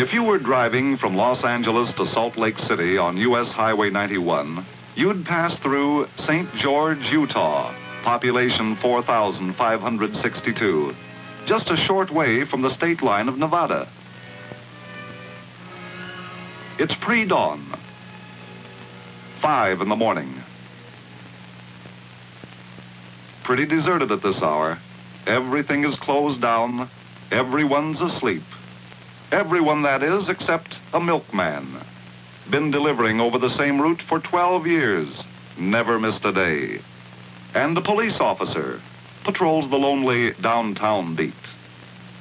If you were driving from Los Angeles to Salt Lake City on U.S. Highway 91, you'd pass through St. George, Utah, population 4,562, just a short way from the state line of Nevada. It's pre-dawn, 5 in the morning. Pretty deserted at this hour. Everything is closed down. Everyone's asleep. Everyone, that is, except a milkman. Been delivering over the same route for 12 years. Never missed a day. And a police officer patrols the lonely downtown beat.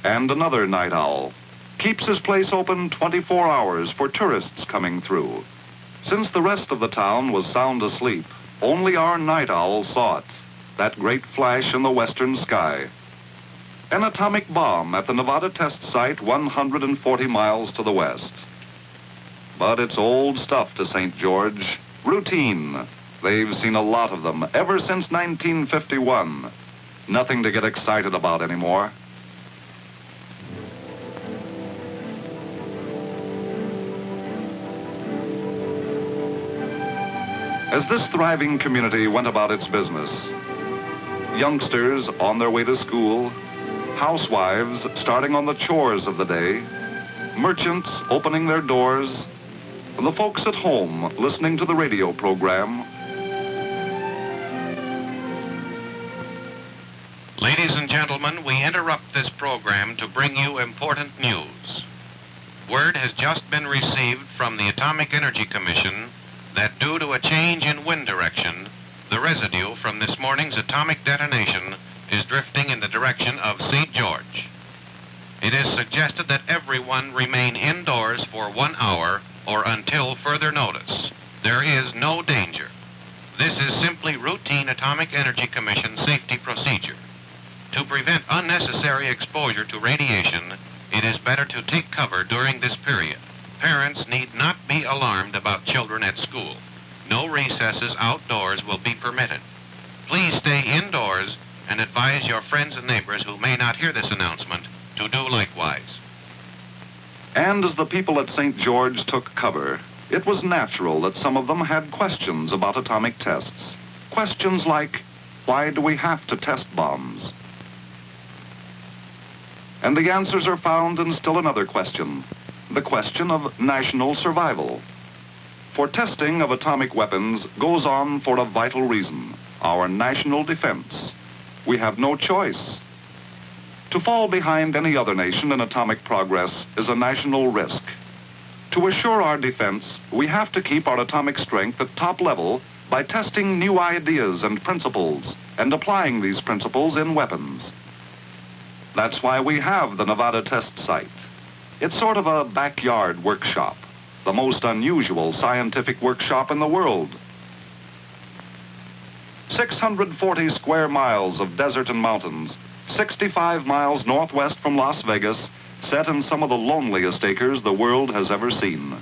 And another night owl keeps his place open 24 hours for tourists coming through. Since the rest of the town was sound asleep, only our night owl saw it, that great flash in the western sky. An atomic bomb at the Nevada test site 140 miles to the west. But it's old stuff to St. George. Routine. They've seen a lot of them ever since 1951. Nothing to get excited about anymore. As this thriving community went about its business, youngsters on their way to school, housewives starting on the chores of the day, merchants opening their doors, and the folks at home listening to the radio program. Ladies and gentlemen, we interrupt this program to bring you important news. Word has just been received from the Atomic Energy Commission that due to a change in wind direction, the residue from this morning's atomic detonation is drifting in the direction of St. George. It is suggested that everyone remain indoors for 1 hour or until further notice. There is no danger. This is simply routine Atomic Energy Commission safety procedure. To prevent unnecessary exposure to radiation, it is better to take cover during this period. Parents need not be alarmed about children at school. No recesses outdoors will be permitted. Please stay indoors and advise your friends and neighbors who may not hear this announcement to do likewise. And as the people at St. George took cover, it was natural that some of them had questions about atomic tests. Questions like, why do we have to test bombs? And the answers are found in still another question, the question of national survival. For testing of atomic weapons goes on for a vital reason, our national defense. We have no choice. To fall behind any other nation in atomic progress is a national risk. To assure our defense, we have to keep our atomic strength at top level by testing new ideas and principles and applying these principles in weapons. That's why we have the Nevada test site. It's sort of a backyard workshop, the most unusual scientific workshop in the world. 640 square miles of desert and mountains, 65 miles northwest from Las Vegas, set in some of the loneliest acres the world has ever seen.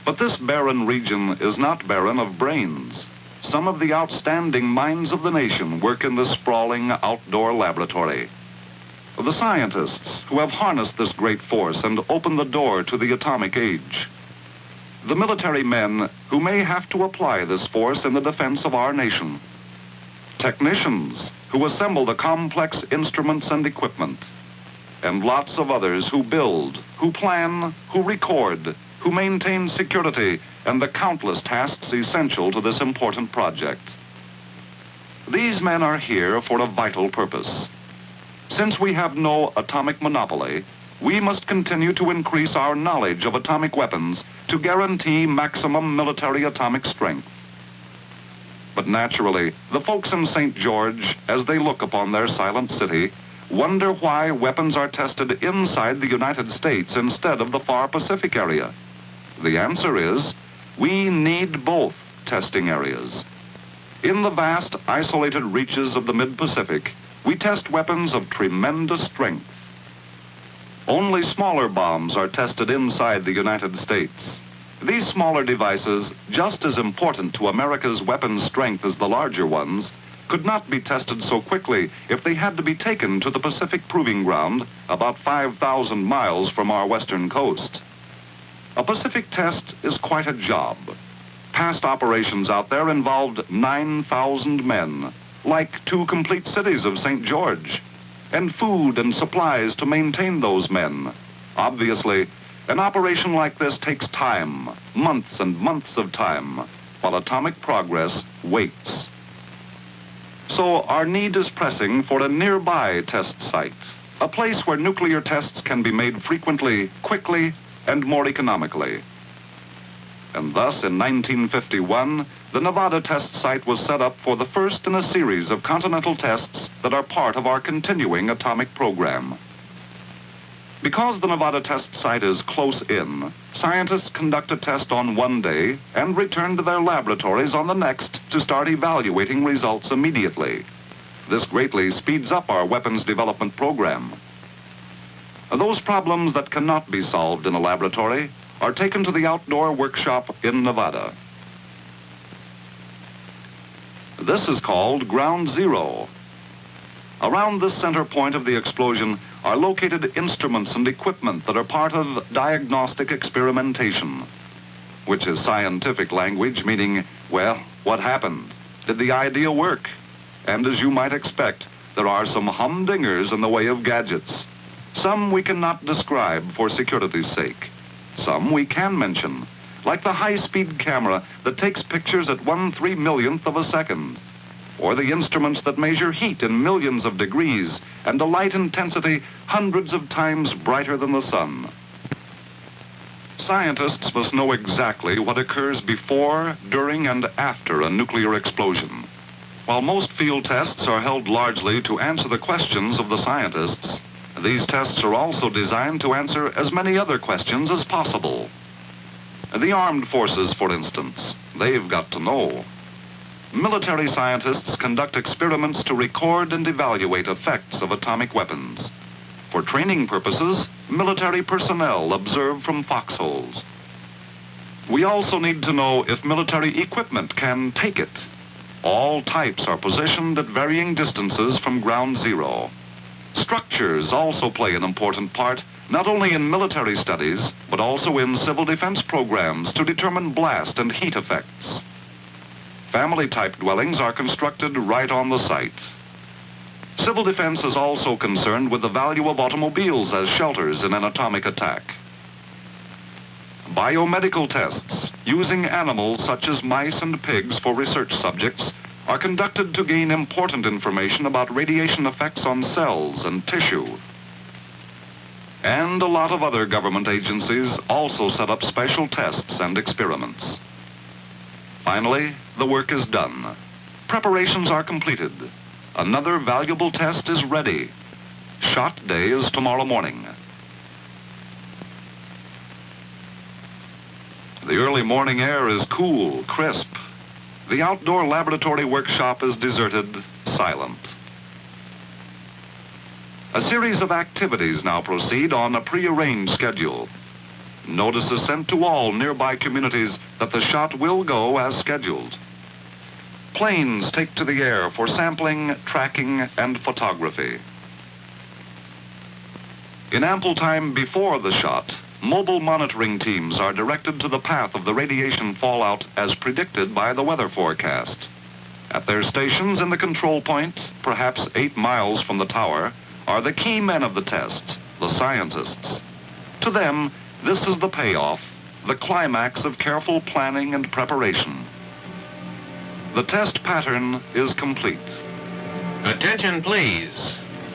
But this barren region is not barren of brains. Some of the outstanding minds of the nation work in this sprawling outdoor laboratory. The scientists who have harnessed this great force and opened the door to the atomic age. The military men who may have to apply this force in the defense of our nation. Technicians who assemble the complex instruments and equipment. And lots of others who build, who plan, who record, who maintain security, and the countless tasks essential to this important project. These men are here for a vital purpose. Since we have no atomic monopoly, we must continue to increase our knowledge of atomic weapons to guarantee maximum military atomic strength. But naturally, the folks in St. George, as they look upon their silent city, wonder why weapons are tested inside the United States instead of the far Pacific area. The answer is, we need both testing areas. In the vast, isolated reaches of the mid-Pacific, we test weapons of tremendous strength. Only smaller bombs are tested inside the United States. These smaller devices, just as important to America's weapons strength as the larger ones, could not be tested so quickly if they had to be taken to the Pacific Proving Ground about 5,000 miles from our western coast. A Pacific test is quite a job. Past operations out there involved 9,000 men, like 2 complete cities of St. George, and food and supplies to maintain those men. Obviously, an operation like this takes time, months and months of time, while atomic progress waits. So our need is pressing for a nearby test site, a place where nuclear tests can be made frequently, quickly, and more economically. And thus, in 1951, the Nevada test site was set up for the first in a series of continental tests that are part of our continuing atomic program. Because the Nevada test site is close in, scientists conduct a test on one day and return to their laboratories on the next to start evaluating results immediately. This greatly speeds up our weapons development program. Those problems that cannot be solved in a laboratory are taken to the outdoor workshop in Nevada. This is called Ground Zero. Around this center point of the explosion are located instruments and equipment that are part of diagnostic experimentation, which is scientific language meaning, well, what happened? Did the idea work? And as you might expect, there are some humdingers in the way of gadgets. Some we cannot describe for security's sake. Some we can mention, like the high-speed camera that takes pictures at 1/3 of a second, or the instruments that measure heat in millions of degrees and a light intensity hundreds of times brighter than the sun. Scientists must know exactly what occurs before, during, and after a nuclear explosion. While most field tests are held largely to answer the questions of the scientists, these tests are also designed to answer as many other questions as possible. The armed forces, for instance, they've got to know. Military scientists conduct experiments to record and evaluate effects of atomic weapons. For training purposes, military personnel observe from foxholes. We also need to know if military equipment can take it. All types are positioned at varying distances from ground zero. Structures also play an important part, not only in military studies, but also in civil defense programs to determine blast and heat effects. Family-type dwellings are constructed right on the site. Civil defense is also concerned with the value of automobiles as shelters in an atomic attack. Biomedical tests, using animals such as mice and pigs for research subjects, are conducted to gain important information about radiation effects on cells and tissue. And a lot of other government agencies also set up special tests and experiments. Finally, the work is done. Preparations are completed. Another valuable test is ready. Shot day is tomorrow morning. The early morning air is cool, crisp. The outdoor laboratory workshop is deserted, silent. A series of activities now proceed on a prearranged schedule. Notice is sent to all nearby communities that the shot will go as scheduled. Planes take to the air for sampling, tracking, and photography. In ample time before the shot, mobile monitoring teams are directed to the path of the radiation fallout as predicted by the weather forecast. At their stations in the control point, perhaps 8 miles from the tower, are the key men of the test, the scientists. To them, this is the payoff, the climax of careful planning and preparation. The test pattern is complete. Attention, please.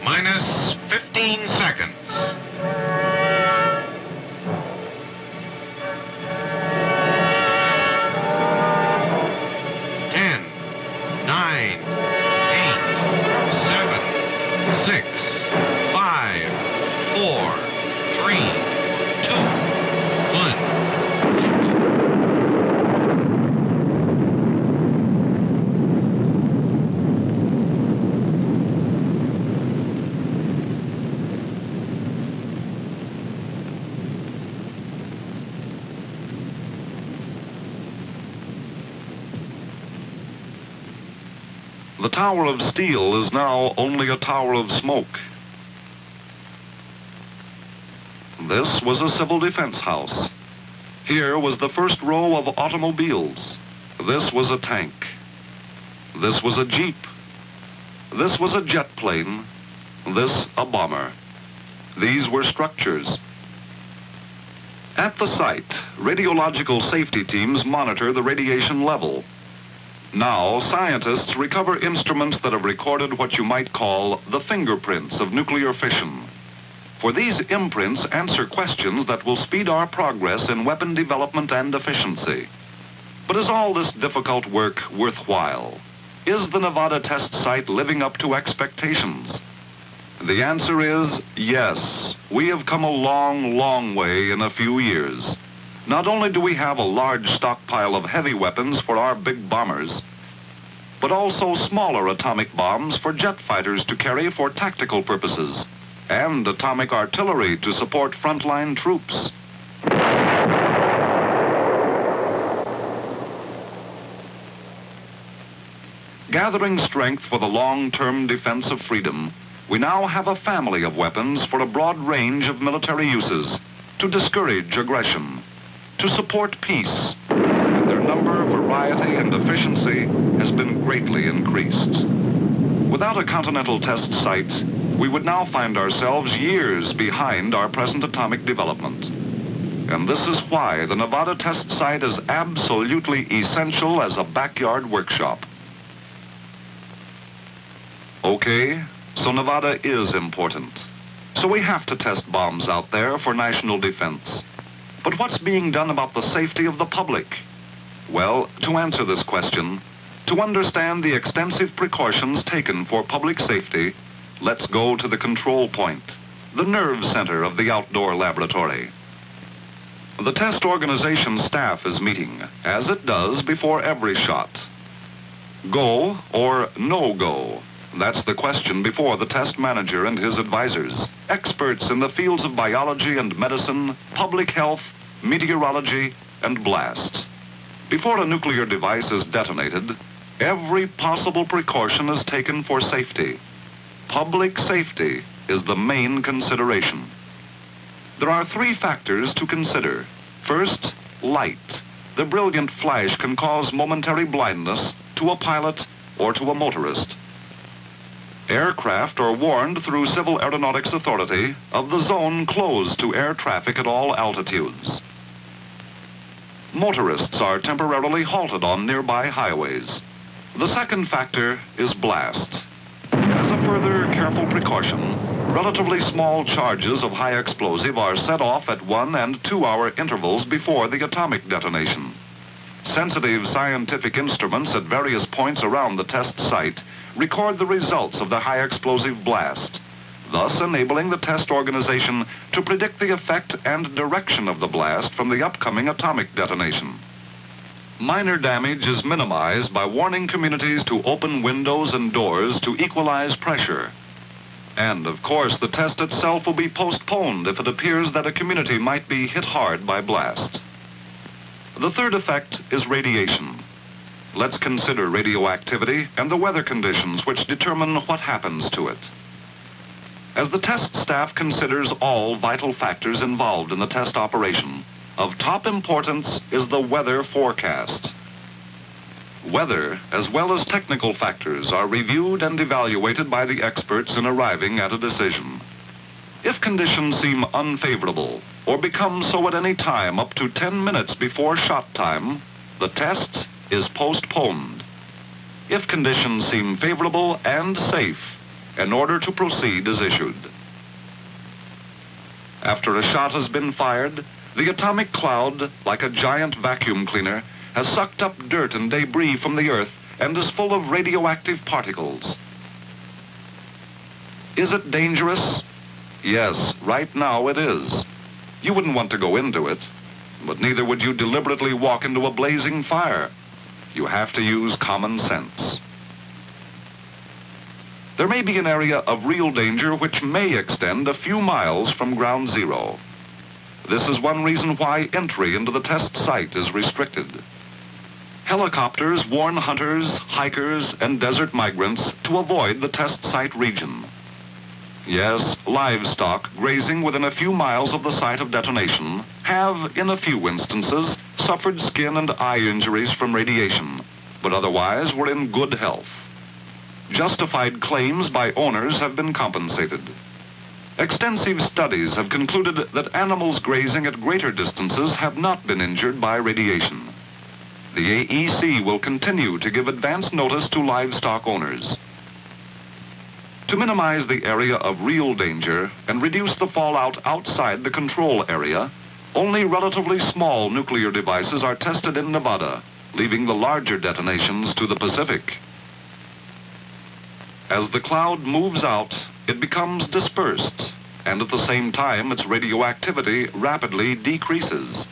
Minus 15 seconds. 10, 9, 8, 7, 6, 5, 4, 3, 2, 1. The tower of steel is now only a tower of smoke. This was a civil defense house. Here was the first row of automobiles. This was a tank. This was a jeep. This was a jet plane. This a bomber. These were structures. At the site, radiological safety teams monitor the radiation level. Now, scientists recover instruments that have recorded what you might call the fingerprints of nuclear fission. For these imprints answer questions that will speed our progress in weapon development and efficiency. But is all this difficult work worthwhile? Is the Nevada test site living up to expectations? The answer is yes. We have come a long, long way in a few years. Not only do we have a large stockpile of heavy weapons for our big bombers, but also smaller atomic bombs for jet fighters to carry for tactical purposes, and atomic artillery to support frontline troops. Gathering strength for the long-term defense of freedom, we now have a family of weapons for a broad range of military uses to discourage aggression, to support peace, and their number, variety, and efficiency has been greatly increased. Without a continental test site, we would now find ourselves years behind our present atomic development. And this is why the Nevada test site is absolutely essential as a backyard workshop. Okay, so Nevada is important. So we have to test bombs out there for national defense. But what's being done about the safety of the public? Well, to answer this question, to understand the extensive precautions taken for public safety, let's go to the control point, the nerve center of the outdoor laboratory. The test organization staff is meeting, as it does before every shot. Go or no go? That's the question before the test manager and his advisors, experts in the fields of biology and medicine, public health, meteorology, and blast. Before a nuclear device is detonated, every possible precaution is taken for safety. Public safety is the main consideration. There are three factors to consider. First, light. The brilliant flash can cause momentary blindness to a pilot or to a motorist. Aircraft are warned through Civil Aeronautics Authority of the zone closed to air traffic at all altitudes. Motorists are temporarily halted on nearby highways. The second factor is blast. As a further careful precaution, relatively small charges of high explosive are set off at 1 and 2 hour intervals before the atomic detonation. Sensitive scientific instruments at various points around the test site record the results of the high explosive blast, thus enabling the test organization to predict the effect and direction of the blast from the upcoming atomic detonation. Minor damage is minimized by warning communities to open windows and doors to equalize pressure. And, of course, the test itself will be postponed if it appears that a community might be hit hard by blast. The third effect is radiation. Let's consider radioactivity and the weather conditions which determine what happens to it. As the test staff considers all vital factors involved in the test operation, of top importance is the weather forecast. Weather, as well as technical factors, are reviewed and evaluated by the experts in arriving at a decision. If conditions seem unfavorable or become so at any time up to 10 minutes before shot time, the test is postponed. If conditions seem favorable and safe, an order to proceed is issued. After a shot has been fired, the atomic cloud, like a giant vacuum cleaner, has sucked up dirt and debris from the Earth and is full of radioactive particles. Is it dangerous? Yes, right now it is. You wouldn't want to go into it, but neither would you deliberately walk into a blazing fire. You have to use common sense. There may be an area of real danger which may extend a few miles from ground zero. This is one reason why entry into the test site is restricted. Helicopters warn hunters, hikers, and desert migrants to avoid the test site region. Yes, livestock grazing within a few miles of the site of detonation have, in a few instances, suffered skin and eye injuries from radiation, but otherwise were in good health. Justified claims by owners have been compensated. Extensive studies have concluded that animals grazing at greater distances have not been injured by radiation. The AEC will continue to give advance notice to livestock owners. To minimize the area of real danger and reduce the fallout outside the control area, only relatively small nuclear devices are tested in Nevada, leaving the larger detonations to the Pacific. As the cloud moves out, it becomes dispersed, and at the same time its radioactivity rapidly decreases.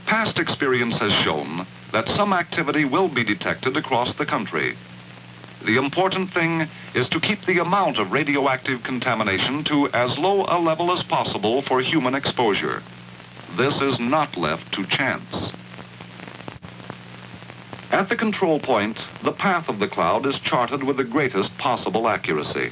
Past experience has shown that some activity will be detected across the country. The important thing is to keep the amount of radioactive contamination to as low a level as possible for human exposure. This is not left to chance. At the control point, the path of the cloud is charted with the greatest possible accuracy.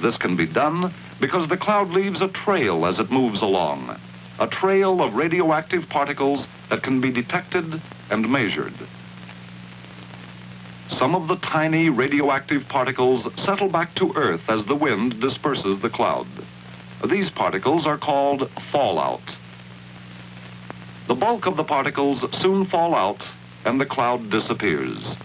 This can be done because the cloud leaves a trail as it moves along, a trail of radioactive particles that can be detected and measured. Some of the tiny radioactive particles settle back to Earth as the wind disperses the cloud. These particles are called fallout. The bulk of the particles soon fall out and the cloud disappears.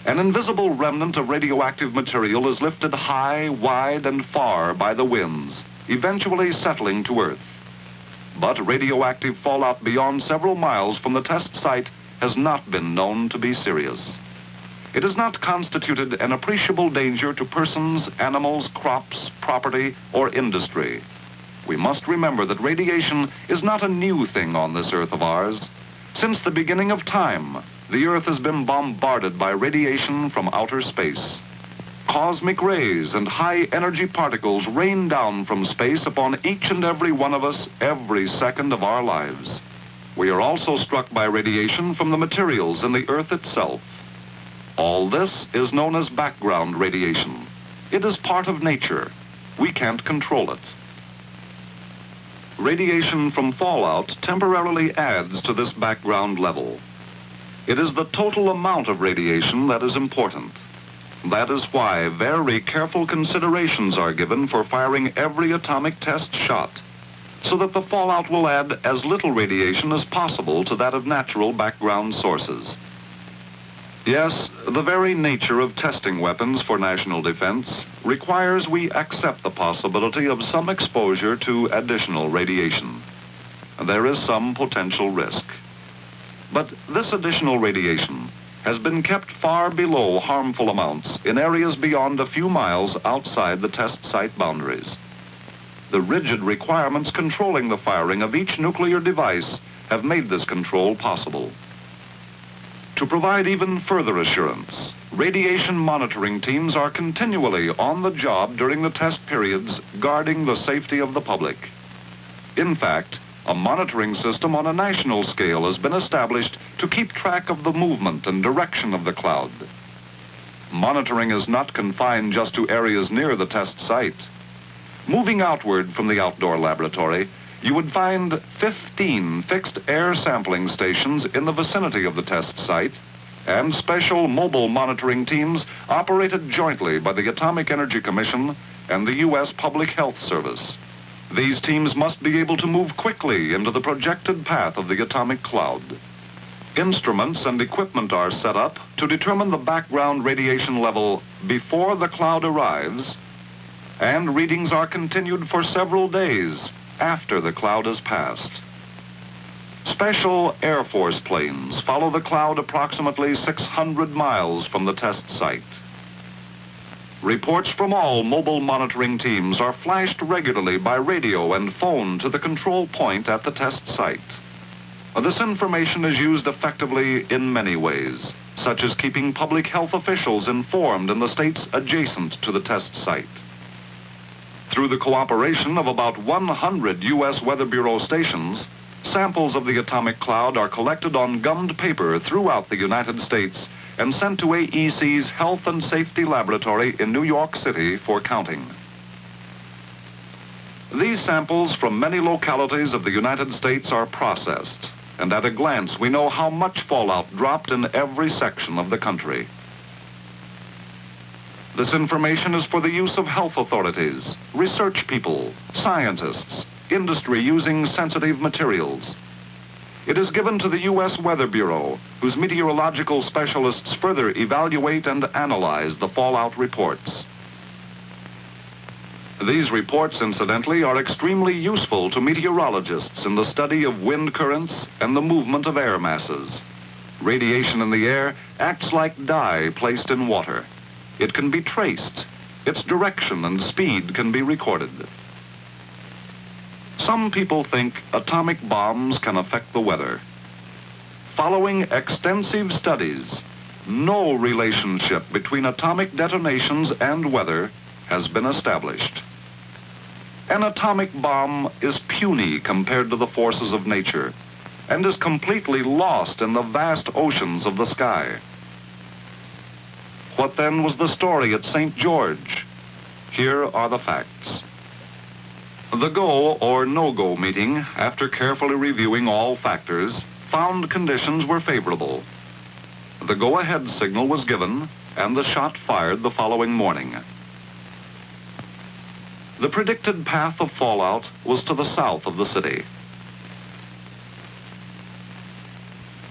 An invisible remnant of radioactive material is lifted high, wide, and far by the winds, eventually settling to Earth. But radioactive fallout beyond several miles from the test site has not been known to be serious. It has not constituted an appreciable danger to persons, animals, crops, property, or industry. We must remember that radiation is not a new thing on this Earth of ours. Since the beginning of time, the Earth has been bombarded by radiation from outer space. Cosmic rays and high-energy particles rain down from space upon each and every one of us every second of our lives. We are also struck by radiation from the materials in the Earth itself. All this is known as background radiation. It is part of nature. We can't control it. Radiation from fallout temporarily adds to this background level. It is the total amount of radiation that is important. That is why very careful considerations are given for firing every atomic test shot, so that the fallout will add as little radiation as possible to that of natural background sources. Yes, the very nature of testing weapons for national defense requires we accept the possibility of some exposure to additional radiation. There is some potential risk. But this additional radiation has been kept far below harmful amounts in areas beyond a few miles outside the test site boundaries. The rigid requirements controlling the firing of each nuclear device have made this control possible. To provide even further assurance, radiation monitoring teams are continually on the job during the test periods, guarding the safety of the public. In fact, a monitoring system on a national scale has been established to keep track of the movement and direction of the cloud. Monitoring is not confined just to areas near the test site. Moving outward from the outdoor laboratory, you would find 15 fixed air sampling stations in the vicinity of the test site and special mobile monitoring teams operated jointly by the Atomic Energy Commission and the U.S. Public Health Service. These teams must be able to move quickly into the projected path of the atomic cloud. Instruments and equipment are set up to determine the background radiation level before the cloud arrives, and readings are continued for several days after the cloud has passed. Special Air Force planes follow the cloud approximately 600 miles from the test site. Reports from all mobile monitoring teams are flashed regularly by radio and phone to the control point at the test site. This information is used effectively in many ways, such as keeping public health officials informed in the states adjacent to the test site. Through the cooperation of about 100 U.S. Weather Bureau stations, Samples of the atomic cloud are collected on gummed paper throughout the United States and sent to AEC's Health and Safety Laboratory in New York City for counting. These samples from many localities of the United States are processed, and at a glance we know how much fallout dropped in every section of the country. This information is for the use of health authorities, research people, scientists, industry using sensitive materials. It is given to the U.S. Weather Bureau, whose meteorological specialists further evaluate and analyze the fallout reports. These reports, incidentally, are extremely useful to meteorologists in the study of wind currents and the movement of air masses. Radiation in the air acts like dye placed in water. It can be traced. Its direction and speed can be recorded. Some people think atomic bombs can affect the weather. Following extensive studies, no relationship between atomic detonations and weather has been established. An atomic bomb is puny compared to the forces of nature and is completely lost in the vast oceans of the sky. What then was the story at St. George? Here are the facts. The go or no-go meeting, after carefully reviewing all factors, found conditions were favorable. The go-ahead signal was given and the shot fired the following morning. The predicted path of fallout was to the south of the city.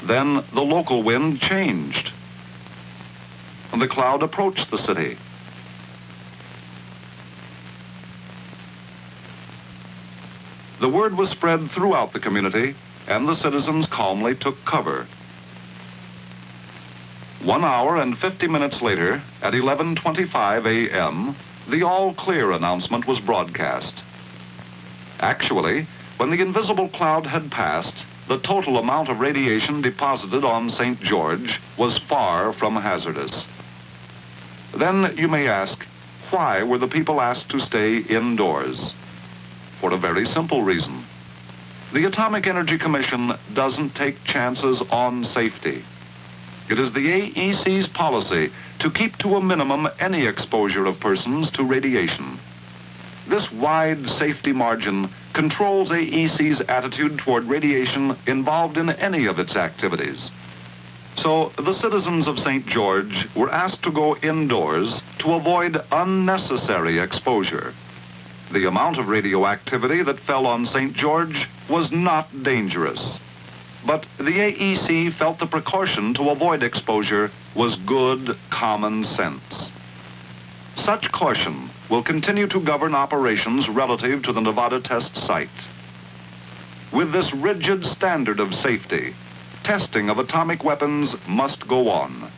Then the local wind changed. The cloud approached the city. The word was spread throughout the community, and the citizens calmly took cover. 1 hour and 50 minutes later, at 11:25 a.m., the all-clear announcement was broadcast. Actually, when the invisible cloud had passed, the total amount of radiation deposited on St. George was far from hazardous. Then you may ask, why were the people asked to stay indoors? For a very simple reason. The Atomic Energy Commission doesn't take chances on safety. It is the AEC's policy to keep to a minimum any exposure of persons to radiation. This wide safety margin controls AEC's attitude toward radiation involved in any of its activities. So the citizens of St. George were asked to go indoors to avoid unnecessary exposure. The amount of radioactivity that fell on St. George was not dangerous. But the AEC felt the precaution to avoid exposure was good common sense. Such caution will continue to govern operations relative to the Nevada test site. With this rigid standard of safety, testing of atomic weapons must go on.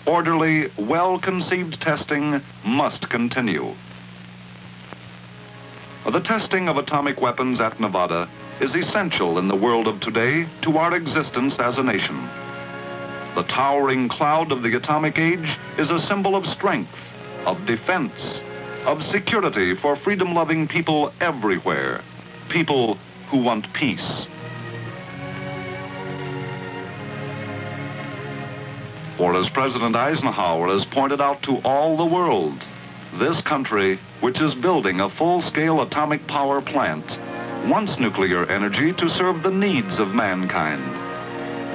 Orderly, well-conceived testing must continue. The testing of atomic weapons at Nevada is essential in the world of today to our existence as a nation. The towering cloud of the atomic age is a symbol of strength, of defense, of security for freedom-loving people everywhere, people who want peace. For as President Eisenhower has pointed out to all the world, this country, which is building a full-scale atomic power plant, wants nuclear energy to serve the needs of mankind,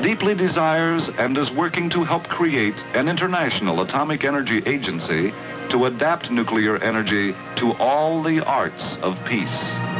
deeply desires and is working to help create an international atomic energy agency to adapt nuclear energy to all the arts of peace.